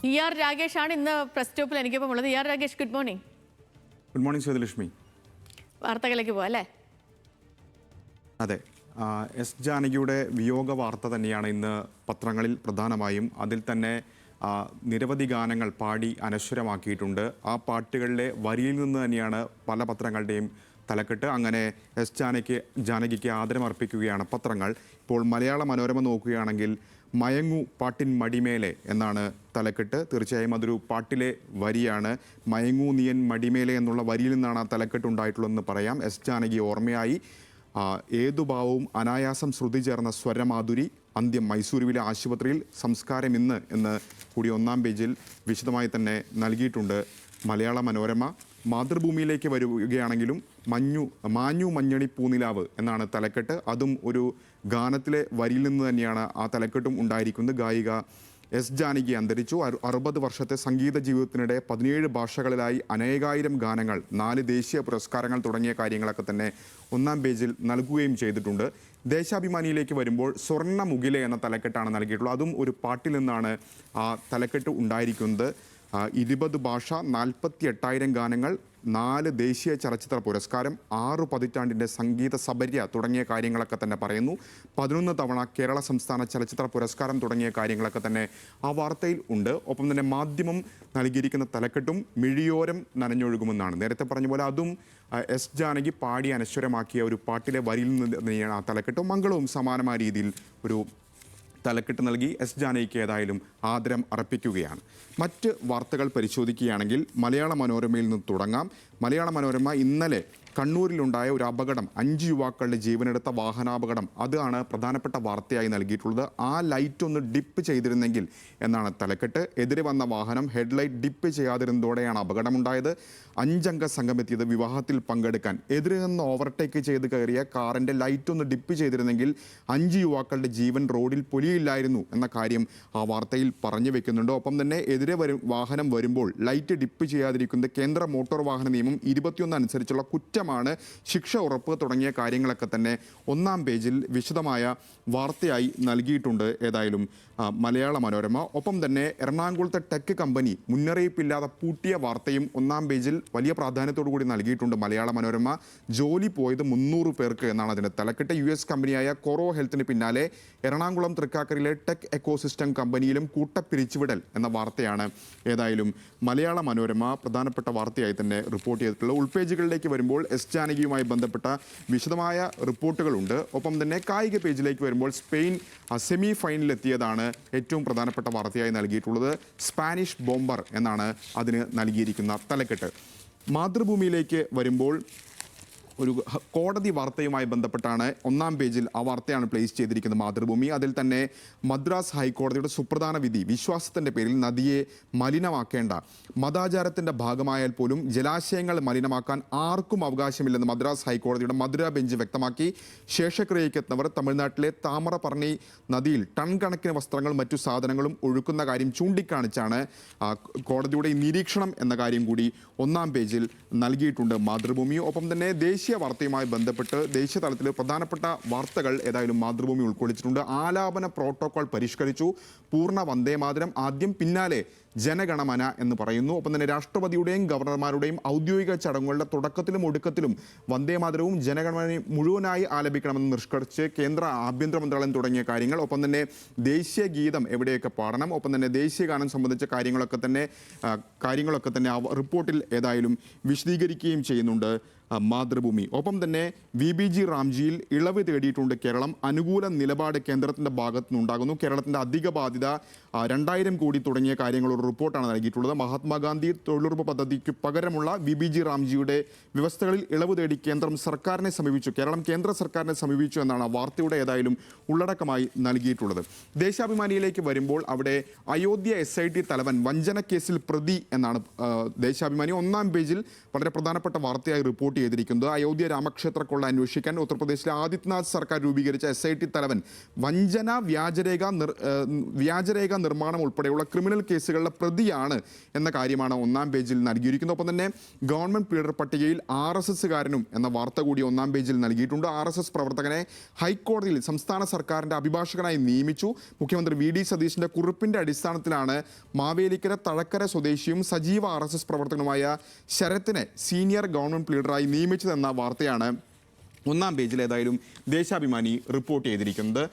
ER രാഗേഷാണ് ഇന്ന് press സ്റ്റോപ്പിൽ എനിക്കിപ്പം ഉള്ളത്. ER Ragesh, good morning. Good morning Sethulakshmi. വാർത്തകളിലേക്ക് പോകാം അല്ലേ? അതെ, എസ് ജാനകിയുടെ വിയോഗ വാർത്ത തന്നെയാണ് ഇന്ന് പത്രങ്ങളിൽ പ്രധാനമായും. അതിൽ തന്നെ നിരവധി ഗാനങ്ങൾ പാടി അനശ്വരമാക്കിയിട്ടുണ്ട്. ആ പാട്ടുകളിലെ വരിയിൽ നിന്ന് തന്നെയാണ് പല പത്രങ്ങളുടെയും തലക്കെട്ട്. അങ്ങനെ എസ് ജാനകിക്ക് ആദരമർപ്പിക്കുകയാണ് പത്രങ്ങൾ. ഇപ്പോൾ മലയാള മനോരമ നോക്കുകയാണെങ്കിൽ മയങ്ങു പാട്ടിൻ മടിമേലെ എന്നാണ് തലക്കെട്ട്. തീർച്ചയായും അതൊരു പാട്ടിലെ വരിയാണ്. മയങ്ങു നീയൻ മടിമേലെ എന്നുള്ള വരിയിൽ നിന്നാണ് ആ തലക്കെട്ട് ഉണ്ടായിട്ടുള്ളതെന്ന് പറയാം. എസ് ജാനകി ഓർമ്മയായി. ഏതു ഭാവവും അനായാസം ശ്രുതി ചേർന്ന സ്വരമാധുരി. അന്ത്യം മൈസൂരുവിലെ ആശുപത്രിയിൽ. സംസ്കാരം ഇന്ന് എന്ന് കൂടി ഒന്നാം പേജിൽ വിശദമായി തന്നെ നൽകിയിട്ടുണ്ട് മലയാള മനോരമ. മാതൃഭൂമിയിലേക്ക് വരികയാണെങ്കിലും മാഞ്ഞു മഞ്ഞണി പൂനിലാവ് എന്നാണ് തലക്കെട്ട്. അതും ഒരു ഗാനത്തിലെ വരിയിൽ നിന്ന് തന്നെയാണ് ആ തലക്കെട്ടും ഉണ്ടായിരിക്കുന്നത്. ഗായിക എസ് ജാനകി അന്തരിച്ചു. 60 വർഷത്തെ സംഗീത ജീവിതത്തിനിടെ 17 ഭാഷകളിലായി അനേകായിരം ഗാനങ്ങൾ, 4 ദേശീയ പുരസ്കാരങ്ങൾ തുടങ്ങിയ കാര്യങ്ങളൊക്കെ തന്നെ ഒന്നാം പേജിൽ നൽകുകയും ചെയ്തിട്ടുണ്ട്. ദേശാഭിമാനിയിലേക്ക് വരുമ്പോൾ സ്വർണ്ണ മുകിലെ എന്ന തലക്കെട്ടാണ് നൽകിയിട്ടുള്ളത്. അതും ഒരു പാട്ടിൽ നിന്നാണ് ആ തലക്കെട്ട് ഉണ്ടായിരിക്കുന്നത്. 20 ഭാഷ, 48,000 ഗാനങ്ങൾ, 4 ദേശീയ ചലച്ചിത്ര പുരസ്കാരം, 6 പതിറ്റാണ്ടിൻ്റെ സംഗീത സബര്യ തുടങ്ങിയ കാര്യങ്ങളൊക്കെ തന്നെ പറയുന്നു. 11 തവണ കേരള സംസ്ഥാന ചലച്ചിത്ര പുരസ്കാരം തുടങ്ങിയ കാര്യങ്ങളൊക്കെ തന്നെ ആ വാർത്തയിൽ ഉണ്ട്. ഒപ്പം തന്നെ മാധ്യമം നൽകിയിരിക്കുന്ന തലക്കെട്ടും മിഴിയോരം നനഞ്ഞൊഴുകുമെന്നാണ്. നേരത്തെ പറഞ്ഞ പോലെ അതും എസ് ജാനകി പാടി അനശ്വരമാക്കിയ ഒരു പാട്ടിലെ വരിയിൽ നിന്ന് തന്നെയാണ് ആ തലക്കെട്ടും. മംഗളവും സമാനമായ രീതിയിൽ ഒരു തലക്കെട്ട് നൽകി എസ് ജാനകിക്ക് ഏതായാലും ആദരം അർപ്പിക്കുകയാണ്. മറ്റ് വാർത്തകൾ പരിശോധിക്കുകയാണെങ്കിൽ മലയാള മനോരമയിൽ നിന്ന് തുടങ്ങാം. മലയാള മനോരമ ഇന്നലെ കണ്ണൂരിലുണ്ടായ ഒരു അപകടം, 5 യുവാക്കളുടെ ജീവനെടുത്ത വാഹനാപകടം, അതാണ് പ്രധാനപ്പെട്ട വാർത്തയായി നൽകിയിട്ടുള്ളത്. ആ ലൈറ്റ് ഒന്ന് ഡിപ്പ് ചെയ്തിരുന്നെങ്കിൽ എന്നാണ് തലക്കെട്ട്. എതിരെ വന്ന വാഹനം ഹെഡ്ലൈറ്റ് ഡിപ്പ് ചെയ്യാതിരുന്നതോടെയാണ് അപകടമുണ്ടായത്. 5 അംഗ സംഘം എത്തിയത് വിവാഹത്തിൽ പങ്കെടുക്കാൻ. എതിരെ നിന്ന് ഓവർടേക്ക് ചെയ്ത് കയറിയ കാറിൻ്റെ ലൈറ്റ് ഒന്ന് ഡിപ്പ് ചെയ്തിരുന്നെങ്കിൽ 5 യുവാക്കളുടെ ജീവൻ റോഡിൽ പൊലിയില്ലായിരുന്നു എന്ന കാര്യം ആ വാർത്തയിൽ പറഞ്ഞു വെക്കുന്നുണ്ട്. ഒപ്പം തന്നെ എതിരെ വാഹനം വരുമ്പോൾ ലൈറ്റ് ഡിപ്പ് ചെയ്യാതിരിക്കുന്നത് കേന്ദ്ര മോട്ടോർ വാഹന നിയമം 21 അനുസരിച്ചുള്ള കുറ്റമാണ്, ശിക്ഷ ഉറപ്പ് തുടങ്ങിയ കാര്യങ്ങളൊക്കെ തന്നെ ഒന്നാം പേജിൽ വിശദമായ വാർത്തയായി നൽകിയിട്ടുണ്ട് ഏതായാലും മലയാള മനോരമ. ഒപ്പം തന്നെ എറണാകുളത്തെ ടെക് കമ്പനി മുന്നറിയിപ്പില്ലാതെ പൂട്ടിയ വാർത്തയും ഒന്നാം പേജിൽ വലിയ പ്രാധാന്യത്തോടു കൂടി നൽകിയിട്ടുണ്ട് മലയാള മനോരമ. ജോലി പോയത് 300 പേർക്ക് എന്നാണ് അതിൻ്റെ തലക്കെട്ട്. US കമ്പനിയായ കൊറോ ഹെൽത്തിന് പിന്നാലെ എറണാകുളം തൃക്കാക്കരയിലെ ടെക് എക്കോസിസ്റ്റം കമ്പനിയിലും കൂട്ടപ്പിരിച്ചുവിടൽ എന്ന വാർത്തയാണ് ഏതായാലും മലയാള മനോരമ പ്രധാനപ്പെട്ട വാർത്തയായി തന്നെ റിപ്പോർട്ട് ചെയ്തിട്ടുള്ളത്. ഉൾപേജുകളിലേക്ക് വരുമ്പോൾ എസ് ജാനകിയുമായി ബന്ധപ്പെട്ട വിശദമായ റിപ്പോർട്ടുകളുണ്ട്. ഒപ്പം തന്നെ കായിക പേജിലേക്ക് വരുമ്പോൾ സ്പെയിൻ സെമി ഫൈനലിലെത്തിയതാണ് ഏറ്റവും പ്രധാനപ്പെട്ട വാർത്തയായി നൽകിയിട്ടുള്ളത്. സ്പാനിഷ് ബോംബർ എന്നാണ് അതിന് നൽകിയിരിക്കുന്ന തലക്കെട്ട്. മാതൃഭൂമിയിലേക്ക് വരുമ്പോൾ ഒരു കോടതി വാർത്തയുമായി ബന്ധപ്പെട്ടാണ് ഒന്നാം പേജിൽ ആ വാർത്തയാണ് പ്ലേസ് ചെയ്തിരിക്കുന്നത് മാതൃഭൂമി. അതിൽ തന്നെ മദ്രാസ് ഹൈക്കോടതിയുടെ സുപ്രധാന വിധി, വിശ്വാസത്തിൻ്റെ പേരിൽ നദിയെ മലിനമാക്കേണ്ട, മതാചാരത്തിൻ്റെ ഭാഗമായാൽ പോലും ജലാശയങ്ങൾ മലിനമാക്കാൻ ആർക്കും അവകാശമില്ലെന്ന് മദ്രാസ് ഹൈക്കോടതിയുടെ മധുര ബെഞ്ച് വ്യക്തമാക്കി. ശേഷക്രിയയ്ക്ക് എത്തുന്നവർ തമിഴ്നാട്ടിലെ താമരപർണി നദിയിൽ ടൺ കണക്കിന് വസ്ത്രങ്ങളും മറ്റു സാധനങ്ങളും ഒഴുക്കുന്ന കാര്യം ചൂണ്ടിക്കാണിച്ചാണ് കോടതിയുടെ നിരീക്ഷണം എന്ന കാര്യം കൂടി ഒന്നാം പേജിൽ നൽകിയിട്ടുണ്ട് മാതൃഭൂമി. ഒപ്പം തന്നെ ദേശീയ വാർത്തയുമായി ബന്ധപ്പെട്ട് ദേശീയ തലത്തിൽ പ്രധാനപ്പെട്ട വാർത്തകൾ ഏതായാലും മാതൃഭൂമി ഉൾക്കൊള്ളിച്ചിട്ടുണ്ട്. ആലാപന പ്രോട്ടോകോൾ പരിഷ്കരിച്ചു. പൂർണ്ണ വന്ദേമാതരം ആദ്യം, പിന്നാലെ ജനഗണമന എന്ന് പറയുന്നു. ഒപ്പം തന്നെ രാഷ്ട്രപതിയുടെയും ഗവർണർമാരുടെയും ഔദ്യോഗിക ചടങ്ങുകളുടെ തുടക്കത്തിലും ഒടുക്കത്തിലും വന്ദേമാതരവും ജനഗണമനയും മുഴുവനായി ആലപിക്കണമെന്ന് നിഷ്കർഷിച്ച് കേന്ദ്ര ആഭ്യന്തര മന്ത്രാലയം തുടങ്ങിയ കാര്യങ്ങൾ. ഒപ്പം തന്നെ ദേശീയ ഗീതം എവിടെയൊക്കെ പാടണം, ഒപ്പം തന്നെ ദേശീയ ഗാനം സംബന്ധിച്ച കാര്യങ്ങളൊക്കെ തന്നെ ആ റിപ്പോർട്ടിൽ ഏതായാലും വിശദീകരിക്കുകയും ചെയ്യുന്നുണ്ട് മാതൃഭൂമി. ഒപ്പം തന്നെ VBG റാംജിയിൽ ഇളവ് തേടിയിട്ടുണ്ട് കേരളം. അനുകൂല നിലപാട് കേന്ദ്രത്തിൻ്റെ ഭാഗത്തു നിന്നുണ്ടാകുന്നു. കേരളത്തിൻ്റെ അധിക ബാധ്യത 2000 കോടി തുടങ്ങിയ കാര്യങ്ങളൊരു റിപ്പോർട്ടാണ് നൽകിയിട്ടുള്ളത്. മഹാത്മാഗാന്ധി തൊഴിലുറപ്പ് പദ്ധതിക്ക് പകരമുള്ള VBG റാംജിയുടെ വ്യവസ്ഥകളിൽ ഇളവ് തേടി കേന്ദ്രം സർക്കാരിനെ സമീപിച്ചു, കേരളം കേന്ദ്ര സർക്കാരിനെ സമീപിച്ചു എന്നാണ് വാർത്തയുടെ ഏതായാലും ഉള്ളടക്കമായി നൽകിയിട്ടുള്ളത്. ദേശാഭിമാനിയിലേക്ക് വരുമ്പോൾ അവിടെ അയോധ്യ SIT തലവൻ വഞ്ചനക്കേസിൽ പ്രതി എന്നാണ് ദേശാഭിമാനി ഒന്നാം പേജിൽ വളരെ പ്രധാനപ്പെട്ട വാർത്തയായി റിപ്പോർട്ട് റിപ്പോർട്ട് ചെയ്തിരിക്കുന്നത്. അയോധ്യ രാമക്ഷേത്ര കൊള്ള അന്വേഷിക്കാൻ ഉത്തർപ്രദേശിലെ ആദിത്യനാഥ് സർക്കാർ രൂപീകരിച്ച SIT തലവൻ വഞ്ചന, വ്യാജരേഖ നിർമ്മാണം ഉൾപ്പെടെയുള്ള ക്രിമിനൽ കേസുകളിലെ പ്രതിയാണ് എന്ന കാര്യമാണ് ഒന്നാം പേജിൽ നൽകിയിരിക്കുന്നത്. ഒപ്പം തന്നെ ഗവൺമെന്റ് പീഡർ പട്ടികയിൽ RSSകാരനും എന്ന വാർത്ത കൂടി ഒന്നാം പേജിൽ നൽകിയിട്ടുണ്ട്. RSS പ്രവർത്തകനെ ഹൈക്കോടതിയിൽ സംസ്ഥാന സർക്കാരിന്റെ അഭിഭാഷകനായി നിയമിച്ചു. മുഖ്യമന്ത്രി VD സതീശിന്റെ കുറിപ്പിന്റെ അടിസ്ഥാനത്തിലാണ് മാവേലിക്കര തഴക്കര സ്വദേശിയും സജീവ RSS പ്രവർത്തകനുമായ ശരത്തിനെ സീനിയർ ഗവൺമെന്റ് ലീഡറായി നിയമിച്ചതെന്ന വാർത്തയാണ് ഒന്നാം പേജിൽ ഏതായാലും ദേശാഭിമാനി റിപ്പോർട്ട് ചെയ്തിരിക്കുന്നത്.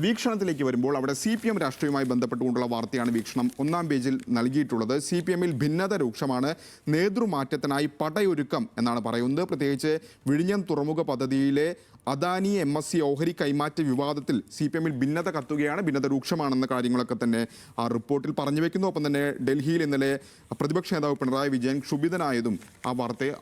വീക്ഷണത്തിലേക്ക് വരുമ്പോൾ അവിടെ CPM രാഷ്ട്രീയവുമായി ബന്ധപ്പെട്ടുകൊണ്ടുള്ള വാർത്തയാണ് വീക്ഷണം ഒന്നാം പേജിൽ നൽകിയിട്ടുള്ളത്. CPMൽ ഭിന്നത രൂക്ഷമാണ്. നേതൃമാറ്റത്തിനായി പടയൊരുക്കം എന്നാണ് പറയുന്നത്. പ്രത്യേകിച്ച് വിഴിഞ്ഞം തുറമുഖ പദ്ധതിയിലെ അദാനി MSC ഓഹരി കൈമാറ്റ വിവാദത്തിൽ CPMൽ ഭിന്നത കത്തുകയാണ്. ഭിന്നത രൂക്ഷമാണെന്ന കാര്യങ്ങളൊക്കെ തന്നെ ആ റിപ്പോർട്ടിൽ പറഞ്ഞു വെക്കുന്നു. ഒപ്പം തന്നെ ഡൽഹിയിൽ ഇന്നലെ പ്രതിപക്ഷ നേതാവ് പിണറായി വിജയൻ ക്ഷുഭിതനായതും ആ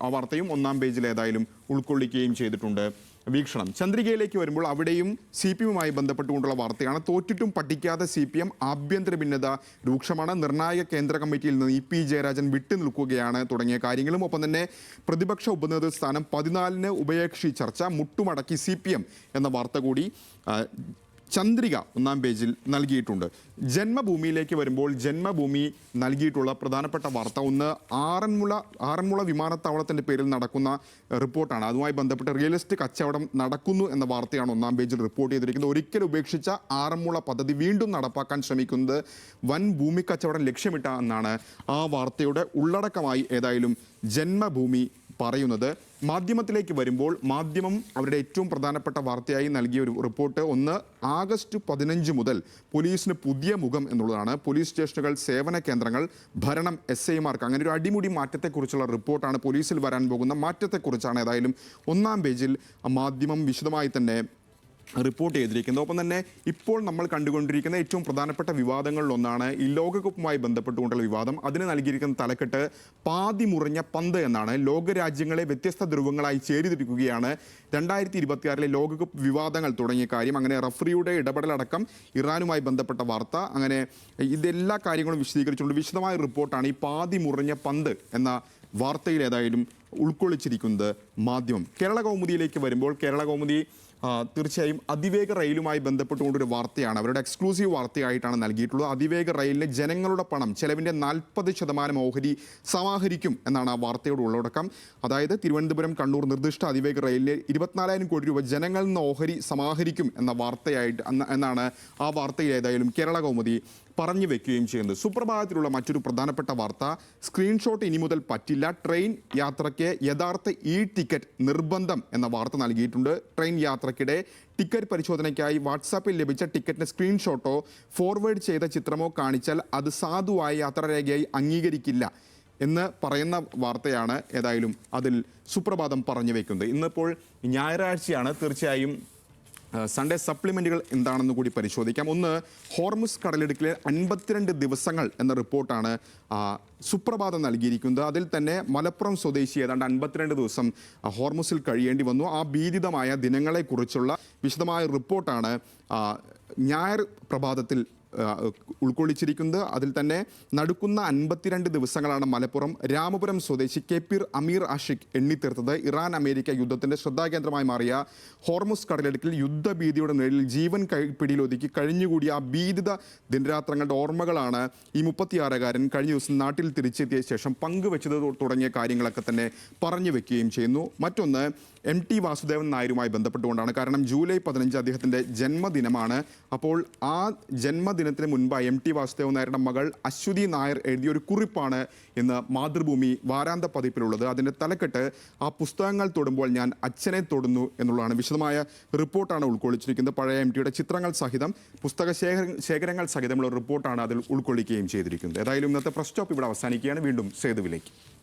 വാർത്തയും ഒന്നാം പേജിൽ ഏതായാലും ഉൾക്കൊള്ളിക്കുകയും ചെയ്തിട്ടുണ്ട്. വീക്ഷണം ചന്ദ്രികയിലേക്ക് വരുമ്പോൾ അവിടെയും CPMുമായി ബന്ധപ്പെട്ടുകൊണ്ടുള്ള വാർത്തയാണ്. തോറ്റിട്ടും പഠിക്കാതെ CPM ആഭ്യന്തര ഭിന്നത രൂക്ഷമാണ്. നിർണായക കേന്ദ്ര കമ്മിറ്റിയിൽ നിന്ന് EP ജയരാജൻ വിട്ടുനിൽക്കുകയാണ് തുടങ്ങിയ കാര്യങ്ങളും. ഒപ്പം തന്നെ പ്രതിപക്ഷ ഉപനേതൃസ്ഥാനം 14-ന് ഉഭയകക്ഷി ചർച്ച, മുട്ടുമടക്കി CPM എന്ന വാർത്ത കൂടി ചന്ദ്രിക ഒന്നാം പേജിൽ നൽകിയിട്ടുണ്ട്. ജന്മഭൂമിയിലേക്ക് വരുമ്പോൾ ജന്മഭൂമി നൽകിയിട്ടുള്ള പ്രധാനപ്പെട്ട വാർത്ത ഒന്ന് ആറന്മുള വിമാനത്താവളത്തിൻ്റെ പേരിൽ നടക്കുന്ന റിപ്പോർട്ടാണ്. അതുമായി ബന്ധപ്പെട്ട് റിയലിസ്റ്റ് കച്ചവടം നടക്കുന്നു എന്ന വാർത്തയാണ് ഒന്നാം പേജിൽ റിപ്പോർട്ട് ചെയ്തിരിക്കുന്നത്. ഒരിക്കൽ ഉപേക്ഷിച്ച ആറന്മുള പദ്ധതി വീണ്ടും നടപ്പാക്കാൻ ശ്രമിക്കുന്നത് വൻ ഭൂമി കച്ചവടം ലക്ഷ്യമിട്ട എന്നാണ് ആ വാർത്തയുടെ ഉള്ളടക്കമായി ഏതായാലും ജന്മഭൂമി പറയുന്നത്. മാധ്യമത്തിലേക്ക് വരുമ്പോൾ മാധ്യമം അവരുടെ ഏറ്റവും പ്രധാനപ്പെട്ട വാർത്തയായി നൽകിയ ഒരു റിപ്പോർട്ട് ഒന്ന് ആഗസ്റ്റ് 15 മുതൽ പോലീസിന് പുതിയ മുഖം എന്നുള്ളതാണ്. പോലീസ് സ്റ്റേഷനുകൾ, സേവന കേന്ദ്രങ്ങൾ, ഭരണം, SIമാർക്ക് അങ്ങനെ ഒരു അടിമുടി മാറ്റത്തെക്കുറിച്ചുള്ള റിപ്പോർട്ടാണ്. പോലീസിൽ വരാൻ പോകുന്ന മാറ്റത്തെക്കുറിച്ചാണ് ഏതായാലും ഒന്നാം പേജിൽ മാധ്യമം വിശദമായി തന്നെ റിപ്പോർട്ട് ചെയ്തിരിക്കുന്നത്. ഒപ്പം തന്നെ ഇപ്പോൾ നമ്മൾ കണ്ടുകൊണ്ടിരിക്കുന്ന ഏറ്റവും പ്രധാനപ്പെട്ട വിവാദങ്ങളിലൊന്നാണ് ഈ ലോകകപ്പുമായി ബന്ധപ്പെട്ടുകൊണ്ടുള്ള വിവാദം. അതിന് നൽകിയിരിക്കുന്ന തലക്കെട്ട് പാതി മുറിഞ്ഞ പന്ത് എന്നാണ്. ലോകരാജ്യങ്ങളെ വ്യത്യസ്ത ധ്രുവങ്ങളായി ചേരിതിരിക്കുകയാണ് 2026 ലോകകപ്പ് വിവാദങ്ങൾ തുടങ്ങിയ കാര്യം. അങ്ങനെ റഫറിയുടെ ഇടപെടലടക്കം ഇറാനുമായി ബന്ധപ്പെട്ട വാർത്ത, അങ്ങനെ ഇതെല്ലാ കാര്യങ്ങളും വിശദീകരിച്ചുകൊണ്ട് വിശദമായ റിപ്പോർട്ടാണ് ഈ പാതി മുറിഞ്ഞ പന്ത് എന്ന വാർത്തയിൽ ഏതായാലും ഉൾക്കൊള്ളിച്ചിരിക്കുന്നത് മാധ്യമം. കേരള കൗമുദിയിലേക്ക് വരുമ്പോൾ കേരള കൗമുദി തീർച്ചയായും അതിവേഗ റെയിലുമായി ബന്ധപ്പെട്ടുകൊണ്ടൊരു വാർത്തയാണ് അവരുടെ എക്സ്ക്ലൂസീവ് വാർത്തയായിട്ടാണ് നൽകിയിട്ടുള്ളത്. അതിവേഗ റെയിലിന് ജനങ്ങളുടെ പണം, ചെലവിൻ്റെ 40% ഓഹരി സമാഹരിക്കും എന്നാണ് ആ വാർത്തയുടെ ഉള്ളടക്കം. അതായത് തിരുവനന്തപുരം കണ്ണൂർ നിർദ്ദിഷ്ട അതിവേഗ റെയിലിന് 24,000 കോടി രൂപ ജനങ്ങളിൽ നിന്ന് ഓഹരി സമാഹരിക്കും എന്ന വാർത്തയായിട്ട് എന്നാണ് ആ വാർത്തയിൽ ഏതായാലും കേരള കൗമുദി പറഞ്ഞു വെക്കുകയും ചെയ്യുന്നത്. സുപ്രഭാതത്തിലുള്ള മറ്റൊരു പ്രധാനപ്പെട്ട വാർത്ത, സ്ക്രീൻഷോട്ട് ഇനി മുതൽ പറ്റില്ല, ട്രെയിൻ യാത്രയ്ക്ക് യഥാർത്ഥ ടിക്കറ്റ് നിർബന്ധം എന്ന വാർത്ത നൽകിയിട്ടുണ്ട്. ട്രെയിൻ യാത്രയ്ക്കിടെ ടിക്കറ്റ് പരിശോധനയ്ക്കായി വാട്സാപ്പിൽ ലഭിച്ച ടിക്കറ്റിന് സ്ക്രീൻഷോട്ടോ ഫോർവേഡ് ചെയ്ത ചിത്രമോ കാണിച്ചാൽ അത് സാധുവായ യാത്രാരേഖയായി അംഗീകരിക്കില്ല എന്ന് പറയുന്ന വാർത്തയാണ് ഏതായാലും അതിൽ സുപ്രഭാതം പറഞ്ഞു വെക്കുന്നത്. ഇന്നിപ്പോൾ ഞായറാഴ്ചയാണ്. തീർച്ചയായും സൺഡേ സപ്ലിമെൻറ്റുകൾ എന്താണെന്ന് കൂടി പരിശോധിക്കാം. ഒന്ന്, ഹോർമുസ് കടലിടുക്കിലെ 52 ദിവസങ്ങൾ എന്ന റിപ്പോർട്ടാണ് സുപ്രഭാതം നൽകിയിരിക്കുന്നത്. അതിൽ തന്നെ മലപ്പുറം സ്വദേശി ഏതാണ്ട് 52 ദിവസം ഹോർമുസിൽ കഴിയേണ്ടി വന്നു. ആ ഭീതിതമായ ദിനങ്ങളെക്കുറിച്ചുള്ള വിശദമായ റിപ്പോർട്ടാണ് ഞായർ പ്രഭാതത്തിൽ ഉൾക്കൊള്ളിച്ചിരിക്കുന്നത്. അതിൽ തന്നെ നടക്കുന്ന 52 ദിവസങ്ങളാണ് മലപ്പുറം രാമപുരം സ്വദേശി കെപിർ അമീർ ആഷിഖ് എണ്ണിത്തീർത്തത്. ഇറാൻ അമേരിക്ക യുദ്ധത്തിൻ്റെ ശ്രദ്ധാകേന്ദ്രമായി മാറിയ ഹോർമുസ് കടലിടുക്കിൽ യുദ്ധഭീതിയുടെ നിഴലിൽ ജീവൻ പിടിയിലൊതുക്കി കഴിഞ്ഞുകൂടിയ ആ ഭീതിത ദിനരാത്രങ്ങളുടെ ഓർമ്മകളാണ് ഈ 36-കാരൻ കഴിഞ്ഞ ദിവസം നാട്ടിൽ തിരിച്ചെത്തിയ ശേഷം പങ്കുവെച്ചത് തുടങ്ങിയ കാര്യങ്ങളൊക്കെ തന്നെ പറഞ്ഞു വെക്കുകയും ചെയ്യുന്നു. മറ്റൊന്ന് MT വാസുദേവൻ നായരുമായി ബന്ധപ്പെട്ടുകൊണ്ടാണ്. കാരണം ജൂലൈ 15 അദ്ദേഹത്തിൻ്റെ ജന്മദിനമാണ്. അപ്പോൾ ആ ജന്മദിനത്തിന് മുൻപ് MT വാസുദേവൻ നായരുടെ മകൾ അശ്വതി നായർ എഴുതിയൊരു കുറിപ്പാണ് ഇന്ന് മാതൃഭൂമി വാരാന്ത പതിപ്പിലുള്ളത്. അതിൻ്റെ തലക്കെട്ട് ആ പുസ്തകങ്ങൾ തൊടുമ്പോൾ ഞാൻ അച്ഛനെ തൊടുന്നു എന്നുള്ളതാണ്. വിശദമായ റിപ്പോർട്ടാണ് ഉൾക്കൊള്ളിച്ചിരിക്കുന്നത്. പഴയ MTയുടെ ചിത്രങ്ങൾ സഹിതം പുസ്തക ശേഖരങ്ങൾ സഹിതമുള്ള റിപ്പോർട്ടാണ് അതിൽ ഉൾക്കൊള്ളിക്കുകയും ചെയ്തിരിക്കുന്നത്. ഏതായാലും ഇന്നത്തെ പ്രസ് സ്റ്റോപ്പ് ഇവിടെ അവസാനിക്കുകയാണ്. വീണ്ടും സേതുവിലേക്ക്.